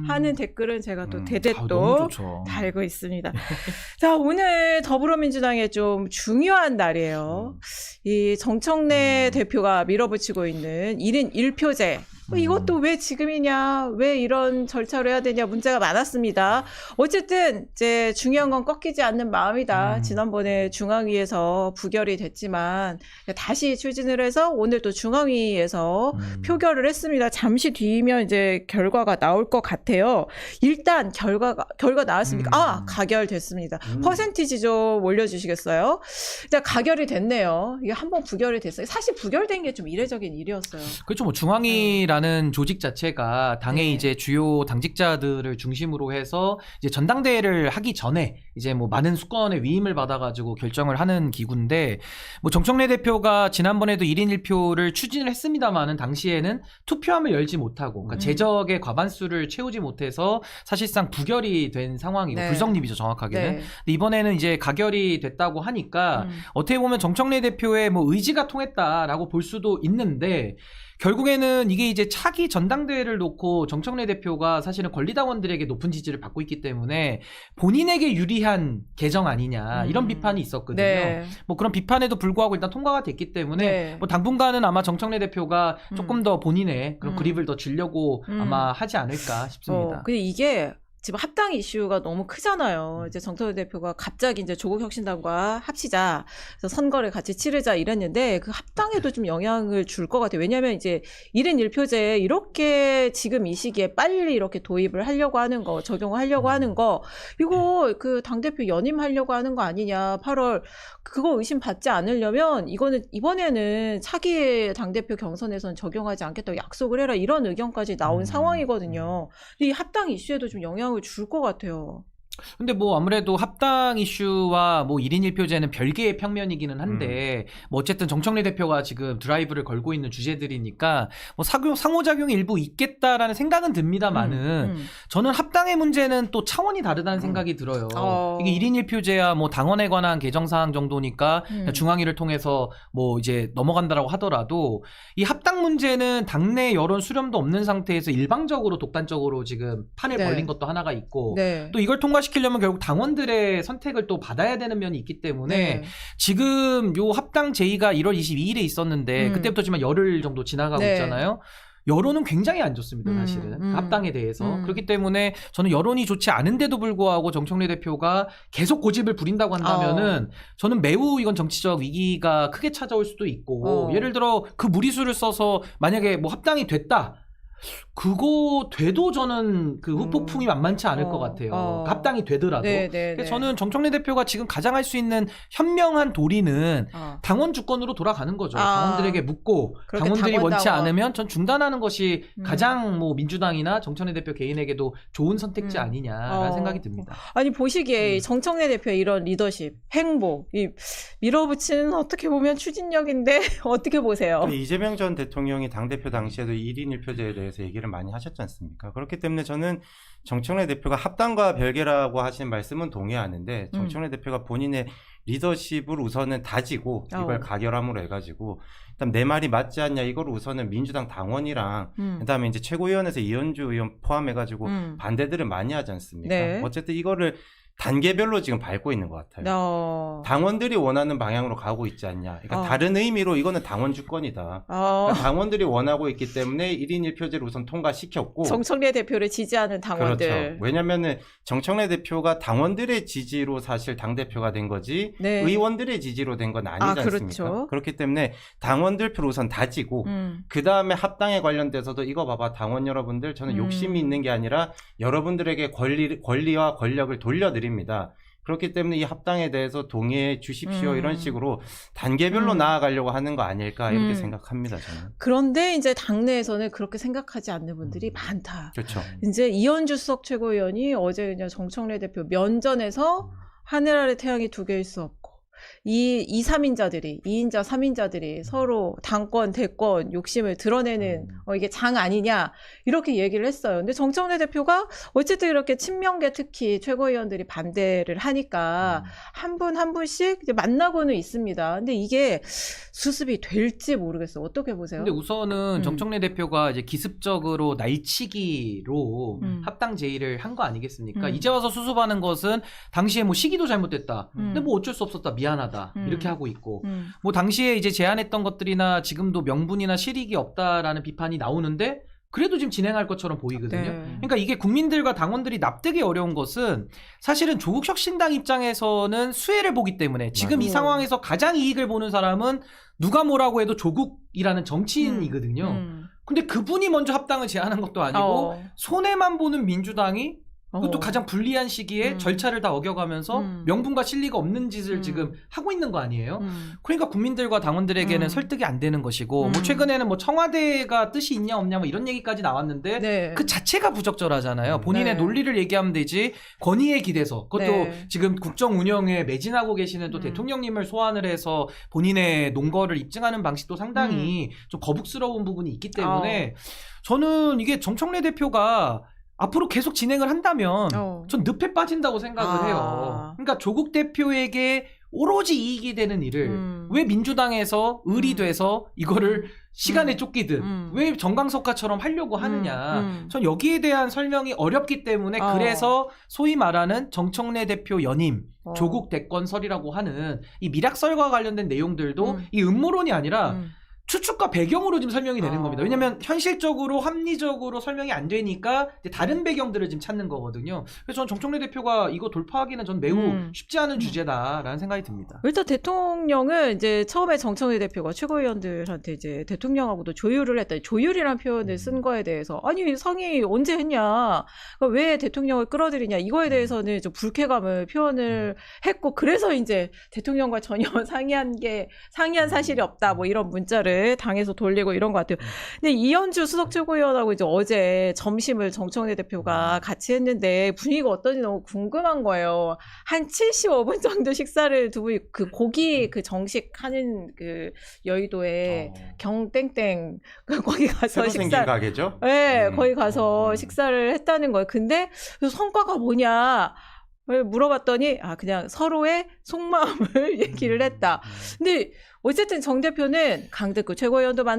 하는 댓글은 제가 또 대대 너무 또 좋죠. 달고 있습니다. 자, 오늘 더불어민주당의 좀 중요한 날이에요. 이 정청래 대표가 밀어붙이고 있는 1인 1표제. 이것도 왜 지금이냐, 왜 이런 절차로 해야 되냐 문제가 많았습니다. 어쨌든 이제 중요한 건 꺾이지 않는 마음이다. 지난번에 중앙위에서 부결이 됐지만 다시 추진을 해서 오늘 또 중앙위에서 표결을 했습니다. 잠시 뒤면 이제 결과가 나올 것 같아요. 일단 결과 나왔습니까? 가결됐습니다. 퍼센티지 좀 올려주시겠어요? 자, 가결이 됐네요. 이게 한번 부결이 됐어요. 사실 부결된 게 좀 이례적인 일이었어요. 그렇죠. 뭐 중앙위라는 조직 자체가 당의 이제 주요 당직자들을 중심으로 해서 이제 전당대회를 하기 전에 이제 뭐 많은 수권의 위임을 받아가지고 결정을 하는 기구인데, 뭐 정청래 대표가 지난번에도 1인 1표를 추진을 했습니다만은 당시에는 투표함을 열지 못하고, 그러니까 제적의 과반수를 채우지 못해서 사실상 부결이 된 상황이고, 불성립이죠 정확하게는. 근데 이번에는 이제 가결이 됐다고 하니까 어떻게 보면 정청래 대표의 뭐 의지가 통했다라고 볼 수도 있는데, 결국에는 이게 이제 차기 전당대회를 놓고 정청래 대표가 사실은 권리당원들에게 높은 지지를 받고 있기 때문에 본인에게 유리한 개정 아니냐 이런 비판이 있었거든요. 뭐 그런 비판에도 불구하고 일단 통과가 됐기 때문에 뭐 당분간은 아마 정청래 대표가 조금 더 본인의 그런 그립을 더 쥐려고 아마 하지 않을까 싶습니다. 근데 이게 지금 합당 이슈가 너무 크잖아요. 이제 정청래 대표가 갑자기 이제 조국혁신당과 합치자, 그래서 선거를 같이 치르자 이랬는데 그 합당에도 좀 영향을 줄 것 같아요. 왜냐하면 이제 1인 1표제 이렇게 지금 이 시기에 빨리 이렇게 도입을 하려고 하는 거, 적용을 하려고 하는 거, 이거 그 당대표 연임하려고 하는 거 아니냐. 8월 그거 의심받지 않으려면 이거는 이번에는 차기 당대표 경선에서는 적용하지 않겠다고 약속을 해라, 이런 의견까지 나온 상황이거든요. 근데 이 합당 이슈에도 좀 영향을 줄 것 같아요. 근데 뭐 아무래도 합당 이슈와 뭐 1인 1표제는 별개의 평면이기는 한데 뭐 어쨌든 정청래 대표가 지금 드라이브를 걸고 있는 주제들이니까 뭐 상호작용이 일부 있겠다라는 생각은 듭니다만은 저는 합당의 문제는 또 차원이 다르다는 생각이 들어요. 이게 1인 1표제야 뭐 당원에 관한 개정사항 정도니까 중앙위를 통해서 뭐 이제 넘어간다라고 하더라도 이 합당 문제는 당내 여론 수렴도 없는 상태에서 일방적으로 독단적으로 지금 판을 벌린 것도 하나가 있고 또 이걸 통과시키려면 결국 당원들의 선택을 또 받아야 되는 면이 있기 때문에 지금 요 합당 제의가 1월 22일에 있었는데 그때부터 지금 열흘 정도 지나가고 있잖아요. 여론은 굉장히 안 좋습니다, 사실은. 합당에 대해서. 그렇기 때문에 저는 여론이 좋지 않은데도 불구하고 정청래 대표가 계속 고집을 부린다고 한다면은 저는 매우 이건 정치적 위기가 크게 찾아올 수도 있고, 예를 들어 그 무리수를 써서 만약에 뭐 합당이 됐다, 그거 돼도 저는 그 후폭풍이 만만치 않을 것 같아요. 합당이 되더라도. 그래서 저는 정청래 대표가 지금 가장 할 수 있는 현명한 도리는 당원 주권으로 돌아가는 거죠. 당원들에게 묻고 당원들이 원치 않으면 전 중단하는 것이 가장 뭐 민주당이나 정청래 대표 개인에게도 좋은 선택지 아니냐라는 생각이 듭니다. 아니 보시기에 정청래 대표의 이런 리더십, 행보, 이 밀어붙이는 어떻게 보면 추진력인데 어떻게 보세요? 이재명 전 대통령이 당대표 당시에도 1인 1표제에 대해서 얘기를 많이 하셨지 않습니까? 그렇기 때문에 저는 정청래 대표가 합당과 별개라고 하시는 말씀은 동의하는데, 정청래 대표가 본인의 리더십을 우선은 다지고 이걸 가결함으로 해가지고 일단 내 말이 맞지 않냐, 이걸 우선은 민주당 당원이랑 그다음에 이제 최고위원회에서 이현주 의원 포함해가지고 반대들을 많이 하지 않습니까? 어쨌든 이거를 단계별로 지금 밟고 있는 것 같아요. 당원들이 원하는 방향으로 가고 있지 않냐. 그러니까 다른 의미로 이거는 당원 주권이다. 그러니까 당원들이 원하고 있기 때문에 1인 1표제를 우선 통과시켰고, 정청래 대표를 지지하는 당원들. 그렇죠. 왜냐면은 정청래 대표가 당원들의 지지로 사실 당대표가 된 거지 의원들의 지지로 된 건 아니지 않습니까? 그렇기 때문에 당원들 표를 우선 다지고 그 다음에 합당에 관련돼서도 이거 봐봐 당원 여러분들, 저는 욕심이 있는 게 아니라 여러분들에게 권리와 권력을 돌려드립니다. 그렇기 때문에 이 합당에 대해서 동의해 주십시오, 이런 식으로 단계별로 나아가려고 하는 거 아닐까, 이렇게 생각합니다, 저는. 그런데 이제 당내에서는 그렇게 생각하지 않는 분들이 많다. 그렇죠. 이제 이현주 수석 최고위원이 어제 그냥 정청래 대표 면전에서 하늘 아래 태양이 두 개일 수 없고, 이 3인자들이 2인자 3인자들이 서로 당권 대권 욕심을 드러내는 이게 장 아니냐 이렇게 얘기를 했어요. 근데 정청래 대표가 어쨌든 이렇게 친명계 특히 최고위원들이 반대를 하니까 한 분 한 분씩 이제 만나고는 있습니다. 근데 이게 수습이 될지 모르겠어요. 어떻게 보세요? 근데 우선은 정청래 대표가 이제 기습적으로 날치기로 합당 제의를 한 거 아니겠습니까? 이제 와서 수습하는 것은 당시에 뭐 시기도 잘못됐다. 근데 뭐 어쩔 수 없었다. 미안하다. 이렇게 하고 있고. 뭐 당시에 이제 제안했던 것들이나 지금도 명분이나 실익이 없다라는 비판이 나오는데 그래도 지금 진행할 것처럼 보이거든요. 네. 그러니까 이게 국민들과 당원들이 납득이 어려운 것은 사실은 조국혁신당 입장에서는 수혜를 보기 때문에 지금 이 맞아요. 상황에서 가장 이익을 보는 사람은 누가 뭐라고 해도 조국이라는 정치인이거든요. 근데 그분이 먼저 합당을 제안한 것도 아니고 손해만 보는 민주당이 그것도 가장 불리한 시기에 절차를 다 어겨가면서 명분과 실리가 없는 짓을 지금 하고 있는 거 아니에요? 그러니까 국민들과 당원들에게는 설득이 안 되는 것이고 뭐 최근에는 뭐 청와대가 뜻이 있냐 없냐 뭐 이런 얘기까지 나왔는데 네. 그 자체가 부적절하잖아요. 본인의 네. 논리를 얘기하면 되지 권위에 기대서 그것도 네. 지금 국정 운영에 매진하고 계시는 또 대통령님을 소환을 해서 본인의 논거를 입증하는 방식도 상당히 좀 거북스러운 부분이 있기 때문에 저는 이게 정청래 대표가 앞으로 계속 진행을 한다면 전 늪에 빠진다고 생각을 해요. 그러니까 조국 대표에게 오로지 이익이 되는 일을 왜 민주당에서 의리돼서 이거를 시간에 쫓기든 왜 정광석화처럼 하려고 하느냐. 전 여기에 대한 설명이 어렵기 때문에 그래서 소위 말하는 정청래 대표 연임 조국 대권설이라고 하는 이 미락설과 관련된 내용들도 이 음모론이 아니라 추측과 배경으로 지금 설명이 되는 겁니다. 왜냐면 현실적으로 합리적으로 설명이 안 되니까 이제 다른 배경들을 지금 찾는 거거든요. 그래서 저는 정청래 대표가 이거 돌파하기는 전 매우 쉽지 않은 주제다라는 생각이 듭니다. 일단 대통령은 이제 처음에 정청래 대표가 최고위원들한테 이제 대통령하고도 조율을 했다. 조율이라는 표현을 쓴 거에 대해서 아니 상의 언제 했냐? 왜 대통령을 끌어들이냐? 이거에 대해서는 좀 불쾌감을 표현을 했고 그래서 이제 대통령과 전혀 상의한 사실이 없다. 뭐 이런 문자를 당에서 돌리고 이런 것 같아요. 근데 이현주 수석 최고위원하고 이제 어제 점심을 정청래 대표가 같이 했는데 분위기가 어떤지 너무 궁금한 거예요. 한 75분 정도 식사를 두 분이 그 고기 그 정식 하는 그 여의도에 경땡땡 거기 가서 새로 생긴 가게죠? 네, 거기 가서 식사를 했다는 거예요. 근데 그 성과가 뭐냐? 물어봤더니 그냥 서로의 속마음을 얘기를 했다. 근데 어쨌든 정 대표는 강대구 최고위원도